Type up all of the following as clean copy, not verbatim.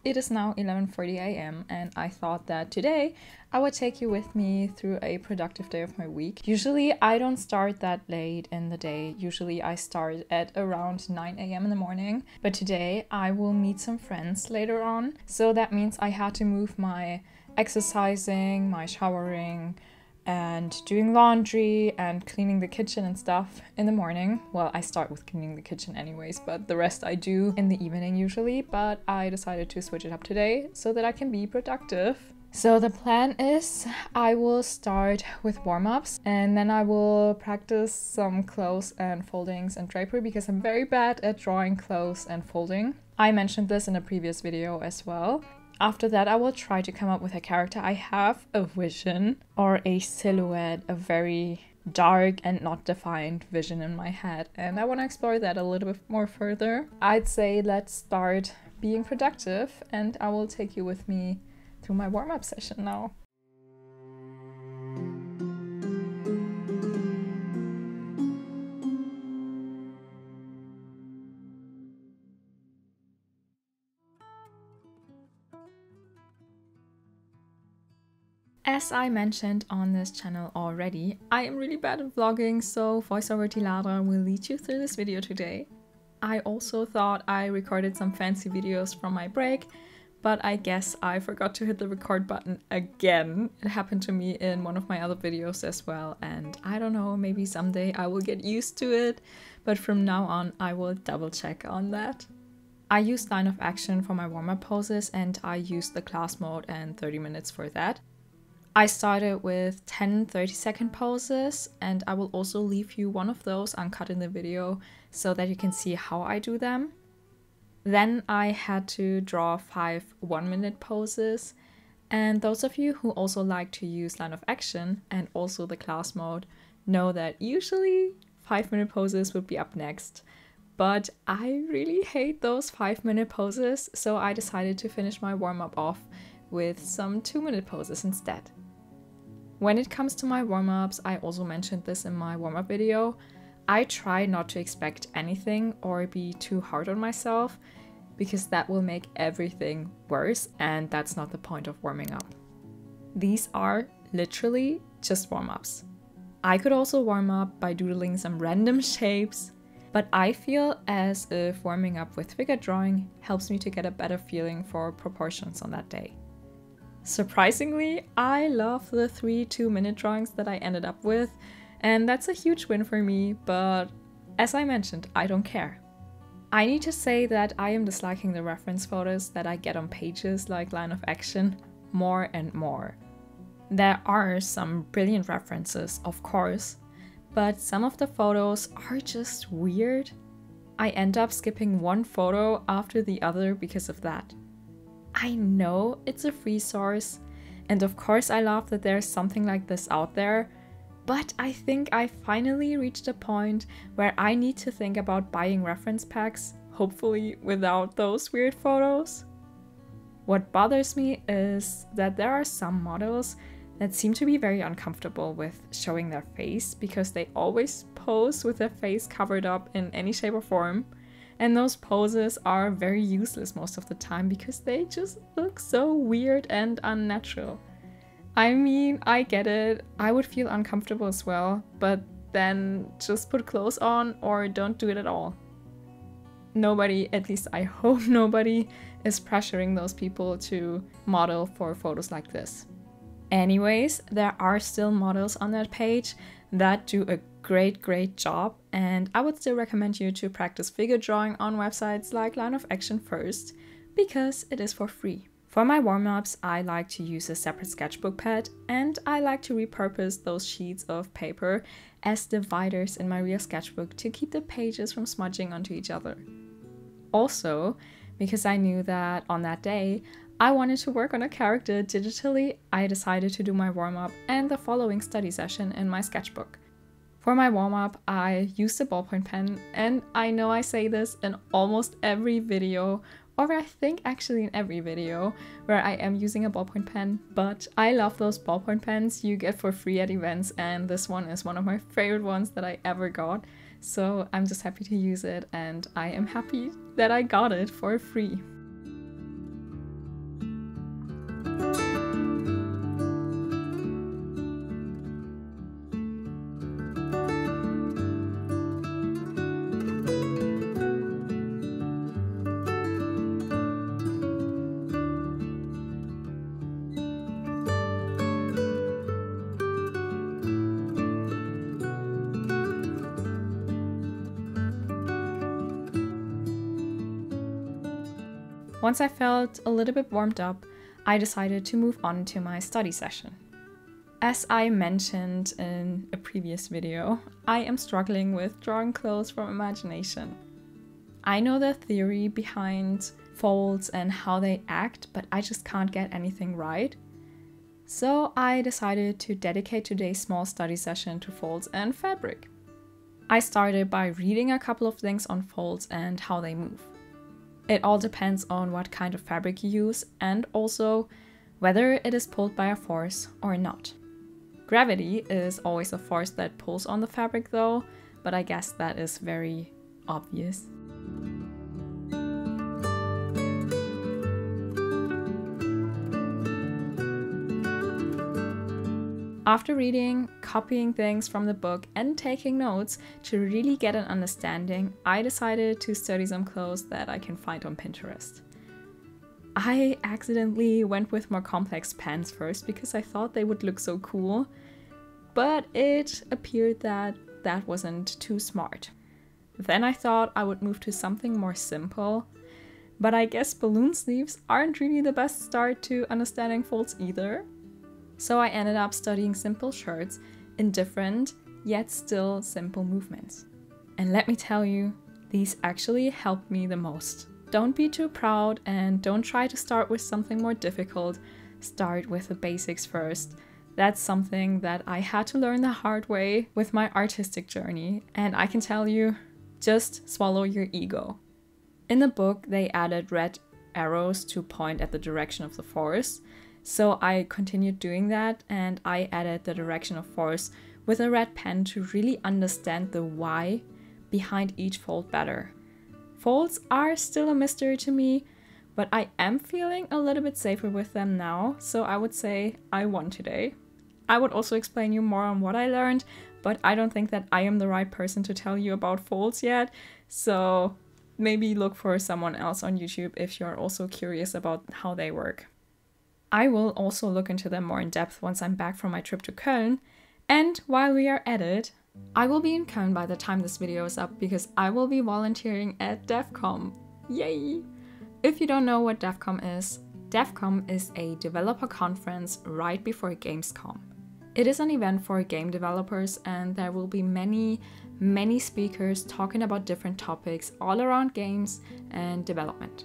It is now 11:40 a.m. and I thought that today I would take you with me through a productive day of my week. Usually I don't start that late in the day. Usually I start at around 9 a.m. in the morning. But today I will meet some friends later on. So that means I had to move my exercising, my showering, and doing laundry and cleaning the kitchen and stuff in the morning. Well, I start with cleaning the kitchen anyways, but the rest I do in the evening usually. But I decided to switch it up today so that I can be productive. So the plan is I will start with warm-ups and then I will practice some clothes and foldings and drapery because I'm very bad at drawing clothes and folding. I mentioned this in a previous video as well. After that, I will try to come up with a character. I have a vision or a silhouette, a very dark and not defined vision in my head. And I want to explore that a little bit more further. I'd say let's start being productive and I will take you with me through my warm-up session now. As I mentioned on this channel already, I am really bad at vlogging, so VoiceOver Tilada will lead you through this video today. I also thought I recorded some fancy videos from my break, but I guess I forgot to hit the record button again. It happened to me in one of my other videos as well, and I don't know, maybe someday I will get used to it, but from now on I will double check on that. I used line of action for my warm-up poses and I used the class mode and 30 minutes for that. I started with 10 30-second poses and I will also leave you one of those uncut in the video so that you can see how I do them. Then I had to draw 5 1-minute poses, and those of you who also like to use line of action and also the class mode know that usually 5-minute poses would be up next. But I really hate those 5-minute poses, so I decided to finish my warm-up off with some 2-minute poses instead. When it comes to my warm-ups, I also mentioned this in my warm-up video, I try not to expect anything or be too hard on myself because that will make everything worse and that's not the point of warming up. These are literally just warm-ups. I could also warm up by doodling some random shapes, but I feel as if warming up with figure drawing helps me to get a better feeling for proportions on that day. Surprisingly, I love the 3 2-minute drawings that I ended up with, and that's a huge win for me, but as I mentioned, I don't care. I need to say that I am disliking the reference photos that I get on pages like Line of Action more and more. There are some brilliant references, of course, but some of the photos are just weird. I end up skipping one photo after the other because of that. I know it's a free source, and of course I love that there's something like this out there, but I think I finally reached a point where I need to think about buying reference packs, hopefully without those weird photos. What bothers me is that there are some models that seem to be very uncomfortable with showing their face because they always pose with their face covered up in any shape or form. And those poses are very useless most of the time because they just look so weird and unnatural. I mean, I get it, I would feel uncomfortable as well, but then just put clothes on or don't do it at all. Nobody, at least I hope nobody, is pressuring those people to model for photos like this. Anyways, there are still models on that page that do a great job, and I would still recommend you to practice figure drawing on websites like Line of Action first, because it is for free. For my warm-ups, I like to use a separate sketchbook pad, and I like to repurpose those sheets of paper as dividers in my real sketchbook to keep the pages from smudging onto each other. Also, because I knew that on that day, I wanted to work on a character digitally, I decided to do my warm-up and the following study session in my sketchbook. For my warm-up, I used a ballpoint pen, and I know I say this in almost every video, or I think actually in every video where I am using a ballpoint pen, but I love those ballpoint pens you get for free at events, and this one is one of my favorite ones that I ever got, so I'm just happy to use it, and I am happy that I got it for free. Once I felt a little bit warmed up, I decided to move on to my study session. As I mentioned in a previous video, I am struggling with drawing clothes from imagination. I know the theory behind folds and how they act, but I just can't get anything right. So I decided to dedicate today's small study session to folds and fabric. I started by reading a couple of things on folds and how they move. It all depends on what kind of fabric you use and also whether it is pulled by a force or not. Gravity is always a force that pulls on the fabric though, but I guess that is very obvious. After reading, copying things from the book and taking notes to really get an understanding, I decided to study some clothes that I can find on Pinterest. I accidentally went with more complex pants first because I thought they would look so cool, but it appeared that that wasn't too smart. Then I thought I would move to something more simple, but I guess balloon sleeves aren't really the best start to understanding folds either. So I ended up studying simple shirts in different, yet still simple movements. And let me tell you, these actually helped me the most. Don't be too proud and don't try to start with something more difficult. Start with the basics first. That's something that I had to learn the hard way with my artistic journey. And I can tell you, just swallow your ego. In the book, they added red arrows to point at the direction of the force. So I continued doing that and I added the direction of force with a red pen to really understand the why behind each fold better. Folds are still a mystery to me, but I am feeling a little bit safer with them now, so I would say I won today. I would also explain you more on what I learned, but I don't think that I am the right person to tell you about folds yet, so maybe look for someone else on YouTube if you're also curious about how they work. I will also look into them more in depth once I'm back from my trip to Köln, and while we are at it, I will be in Köln by the time this video is up because I will be volunteering at DevCom. Yay! If you don't know what DevCom is a developer conference right before Gamescom. It is an event for game developers and there will be many speakers talking about different topics all around games and development.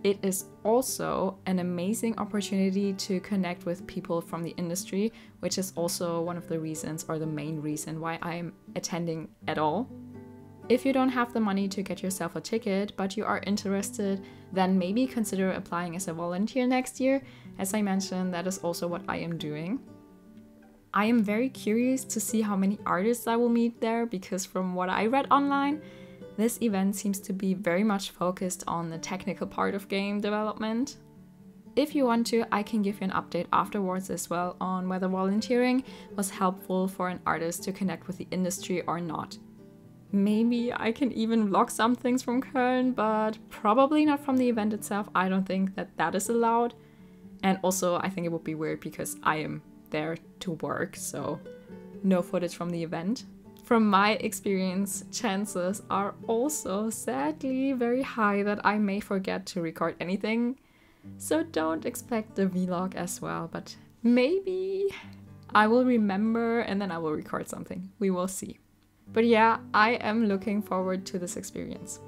It is also an amazing opportunity to connect with people from the industry, which is also one of the reasons or the main reason why I'm attending at all. If you don't have the money to get yourself a ticket, but you are interested, then maybe consider applying as a volunteer next year. As I mentioned, that is also what I am doing. I am very curious to see how many artists I will meet there because from what I read online, this event seems to be very much focused on the technical part of game development. If you want to, I can give you an update afterwards as well on whether volunteering was helpful for an artist to connect with the industry or not. Maybe I can even vlog some things from Köln, but probably not from the event itself. I don't think that that is allowed. And also I think it would be weird because I am there to work, so no footage from the event. From my experience, chances are also sadly very high that I may forget to record anything. So don't expect the vlog as well, but maybe I will remember and then I will record something. We will see. But yeah, I am looking forward to this experience.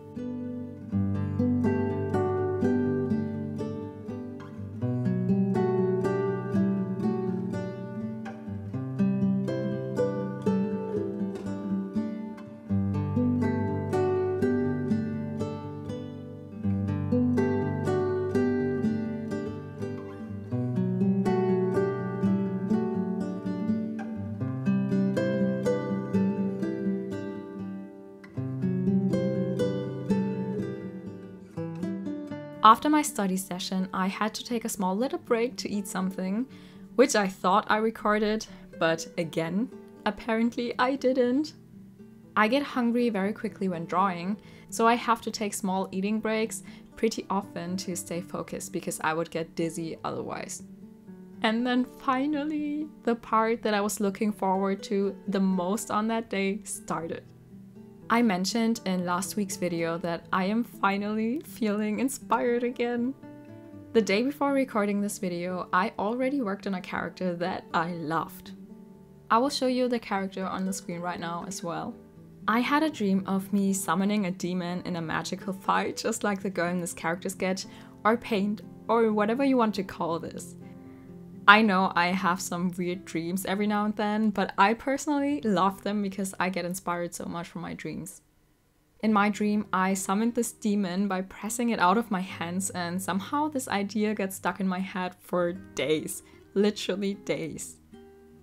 After my study session, I had to take a small little break to eat something, which I thought I recorded, but again, apparently I didn't. I get hungry very quickly when drawing, so I have to take small eating breaks pretty often to stay focused because I would get dizzy otherwise. And then finally, the part that I was looking forward to the most on that day started. I mentioned in last week's video that I am finally feeling inspired again. The day before recording this video, I already worked on a character that I loved. I will show you the character on the screen right now as well. I had a dream of me summoning a demon in a magical fight, just like the girl in this character sketch, or paint, or whatever you want to call this. I know I have some weird dreams every now and then, but I personally love them because I get inspired so much from my dreams. In my dream, I summoned this demon by pressing it out of my hands, and somehow this idea gets stuck in my head for days, literally days.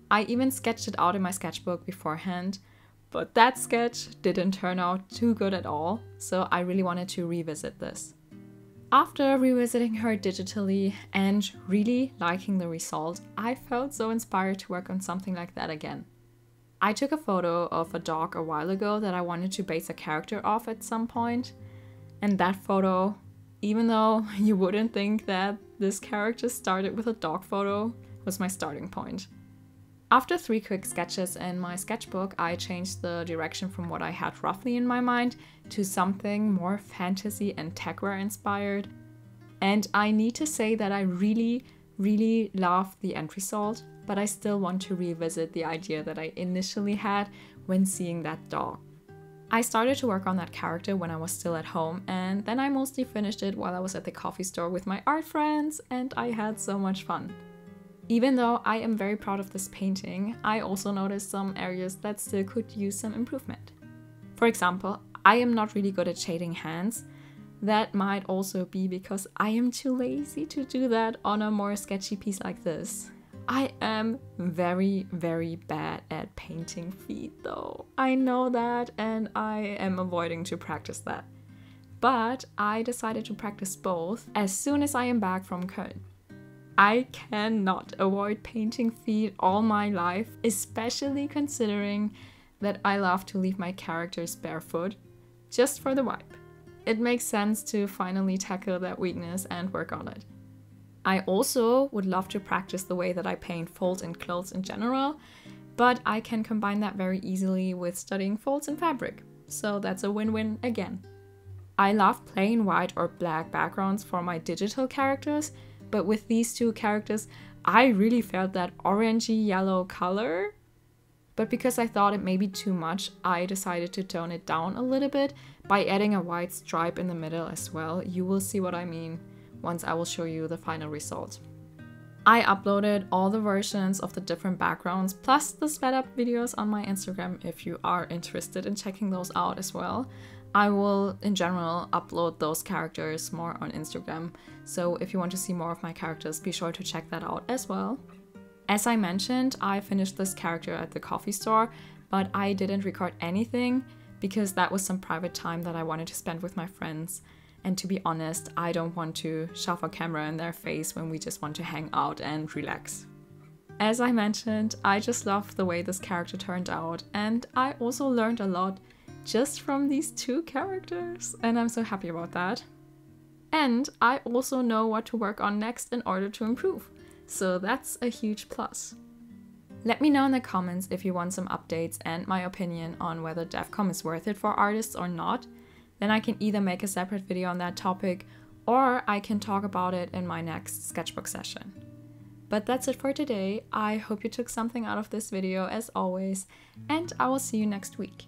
I even sketched it out in my sketchbook beforehand, but that sketch didn't turn out too good at all, so I really wanted to revisit this. After revisiting her digitally and really liking the result, I felt so inspired to work on something like that again. I took a photo of a dog a while ago that I wanted to base a character off at some point, and that photo, even though you wouldn't think that this character started with a dog photo, was my starting point. After 3 quick sketches in my sketchbook, I changed the direction from what I had roughly in my mind to something more fantasy and techwear inspired. And I need to say that I really love the end result, but I still want to revisit the idea that I initially had when seeing that dog. I started to work on that character when I was still at home, and then I mostly finished it while I was at the coffee store with my art friends, and I had so much fun. Even though I am very proud of this painting, I also noticed some areas that still could use some improvement. For example, I am not really good at shading hands. That might also be because I am too lazy to do that on a more sketchy piece like this. I am very bad at painting feet though. I know that, and I am avoiding to practice that. But I decided to practice both as soon as I am back from Köln. I cannot avoid painting feet all my life, especially considering that I love to leave my characters barefoot, just for the vibe. It makes sense to finally tackle that weakness and work on it. I also would love to practice the way that I paint folds in clothes in general, but I can combine that very easily with studying folds in fabric, so that's a win-win again. I love plain white or black backgrounds for my digital characters, but with these 2 characters, I really felt that orangey yellow color. But because I thought it may be too much, I decided to tone it down a little bit by adding a white stripe in the middle as well. You will see what I mean once I will show you the final result. I uploaded all the versions of the different backgrounds plus the sped up videos on my Instagram if you are interested in checking those out as well. I will, in general, upload those characters more on Instagram, so if you want to see more of my characters, be sure to check that out as well. As I mentioned, I finished this character at the coffee store, but I didn't record anything because that was some private time that I wanted to spend with my friends. And to be honest, I don't want to shove a camera in their face when we just want to hang out and relax. As I mentioned, I just love the way this character turned out, and I also learned a lot just from these 2 characters, and I'm so happy about that. And I also know what to work on next in order to improve, so that's a huge plus. Let me know in the comments if you want some updates and my opinion on whether DevCom is worth it for artists or not. Then I can either make a separate video on that topic, or I can talk about it in my next sketchbook session. But that's it for today. I hope you took something out of this video as always, and I will see you next week.